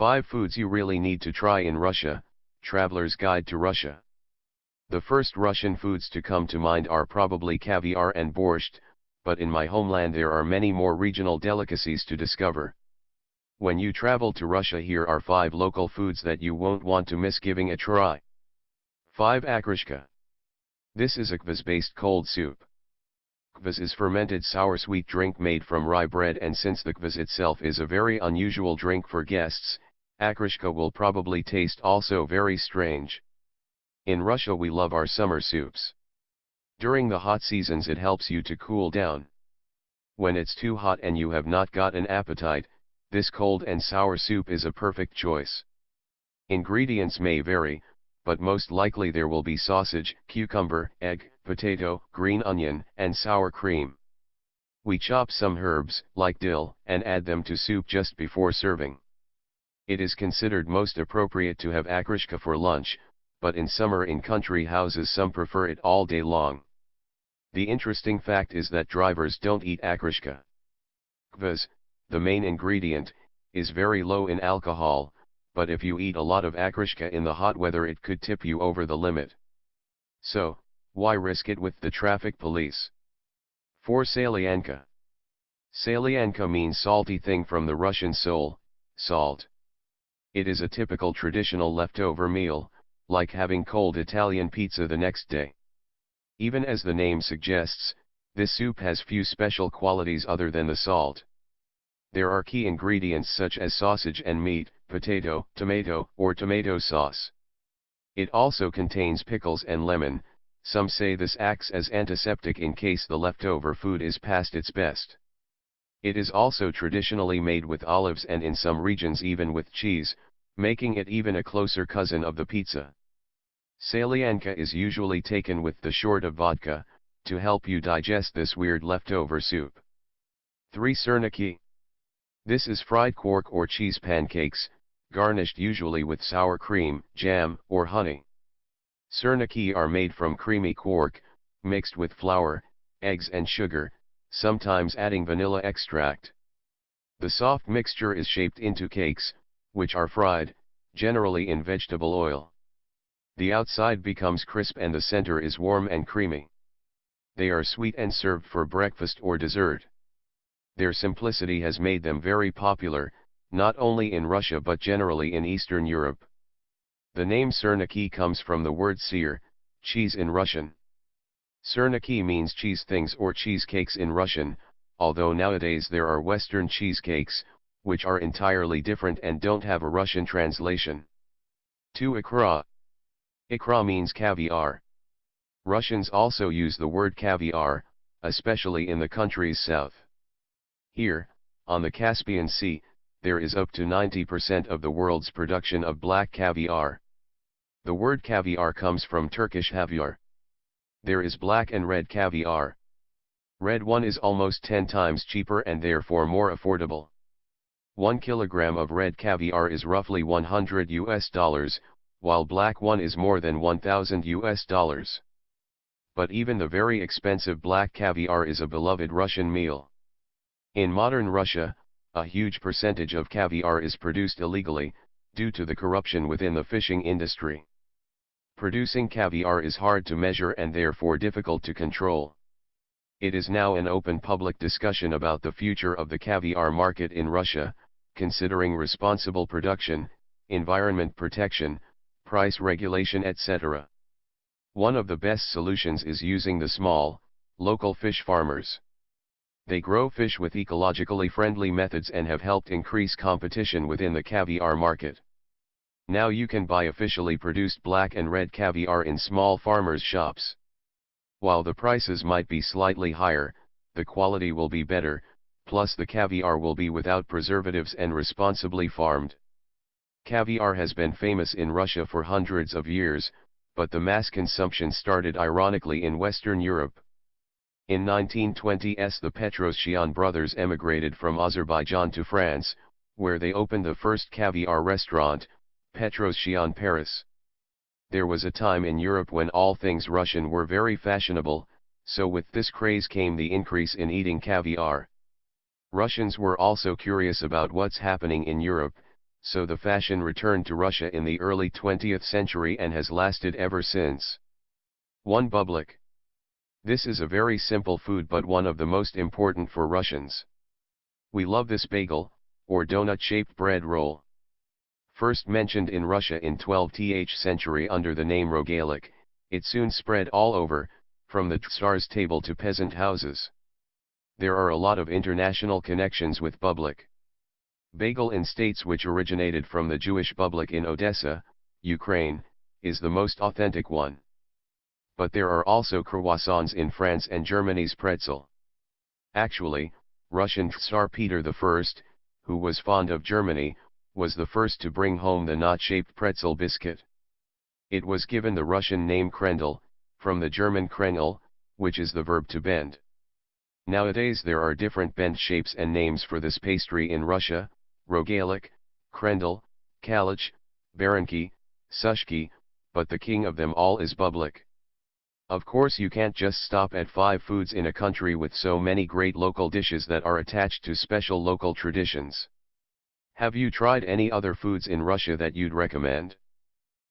5 Foods You Really Need to Try in Russia, Traveler's Guide to Russia. The first Russian foods to come to mind are probably caviar and borscht, but in my homeland there are many more regional delicacies to discover. When you travel to Russia, here are 5 local foods that you won't want to miss giving a try. 5. Akrishka. This is a kvass-based cold soup. Kvass is fermented sour-sweet drink made from rye bread, and since the kvass itself is a very unusual drink for guests, akrishka will probably taste also very strange. In Russia we love our summer soups. During the hot seasons it helps you to cool down. When it's too hot and you have not got an appetite, this cold and sour soup is a perfect choice. Ingredients may vary, but most likely there will be sausage, cucumber, egg, potato, green onion, and sour cream. We chop some herbs, like dill, and add them to soup just before serving. It is considered most appropriate to have akrishka for lunch, but in summer in country houses some prefer it all day long. The interesting fact is that drivers don't eat akrishka. Kvass, the main ingredient, is very low in alcohol, but if you eat a lot of akrishka in the hot weather it could tip you over the limit. So, why risk it with the traffic police? 4. Salyanka. Salyanka means salty thing from the Russian sol, salt. It is a typical traditional leftover meal, like having cold Italian pizza the next day. Even as the name suggests, this soup has few special qualities other than the salt. There are key ingredients such as sausage and meat, potato, tomato, or tomato sauce. It also contains pickles and lemon. Some say this acts as antiseptic in case the leftover food is past its best. It is also traditionally made with olives and in some regions even with cheese, making it even a closer cousin of the pizza. Salyanka is usually taken with the short of vodka, to help you digest this weird leftover soup. 3. Serniki. This is fried quark or cheese pancakes, garnished usually with sour cream, jam, or honey. Serniki are made from creamy quark, mixed with flour, eggs and sugar, sometimes adding vanilla extract. The soft mixture is shaped into cakes, which are fried, generally in vegetable oil. The outside becomes crisp and the center is warm and creamy. They are sweet and served for breakfast or dessert. Their simplicity has made them very popular, not only in Russia but generally in Eastern Europe. The name serniki comes from the word syr, cheese in Russian. Serniki means cheese things or cheesecakes in Russian, although nowadays there are Western cheesecakes, which are entirely different and don't have a Russian translation. 2. Ikra. Ikra means caviar. Russians also use the word caviar, especially in the country's south. Here, on the Caspian Sea, there is up to 90% of the world's production of black caviar. The word caviar comes from Turkish havyar. There is black and red caviar. Red one is almost 10 times cheaper and therefore more affordable. 1 kilogram of red caviar is roughly $100, while black one is more than $1,000. But even the very expensive black caviar is a beloved Russian meal. In modern Russia, a huge percentage of caviar is produced illegally, due to the corruption within the fishing industry. Producing caviar is hard to measure and therefore difficult to control. It is now an open public discussion about the future of the caviar market in Russia, considering responsible production, environment protection, price regulation, etc. One of the best solutions is using the small, local fish farmers. They grow fish with ecologically friendly methods and have helped increase competition within the caviar market. Now you can buy officially produced black and red caviar in small farmers' shops. While the prices might be slightly higher, the quality will be better, plus the caviar will be without preservatives and responsibly farmed. Caviar has been famous in Russia for hundreds of years, but the mass consumption started ironically in Western Europe. In 1920s the Petrosyan brothers emigrated from Azerbaijan to France, where they opened the first caviar restaurant, Petrosyan Paris. There was a time in Europe when all things Russian were very fashionable, so with this craze came the increase in eating caviar. Russians were also curious about what's happening in Europe, so the fashion returned to Russia in the early 20th century and has lasted ever since. 1. Bublik. This is a very simple food but one of the most important for Russians. We love this bagel, or donut-shaped bread roll. First mentioned in Russia in 12th century under the name rogalik, it soon spread all over, from the Tsar's table to peasant houses. There are a lot of international connections with bublik. Bagel in states which originated from the Jewish bublik in Odessa, Ukraine, is the most authentic one. But there are also croissants in France and Germany's pretzel. Actually, Russian Tsar Peter I, who was fond of Germany, was the first to bring home the knot-shaped pretzel biscuit. It was given the Russian name krendel, from the German krengel, which is the verb to bend. Nowadays there are different bent shapes and names for this pastry in Russia: rogalik, krendel, kalich, baranki, sushki, but the king of them all is bublik. Of course you can't just stop at 5 foods in a country with so many great local dishes that are attached to special local traditions. Have you tried any other foods in Russia that you'd recommend?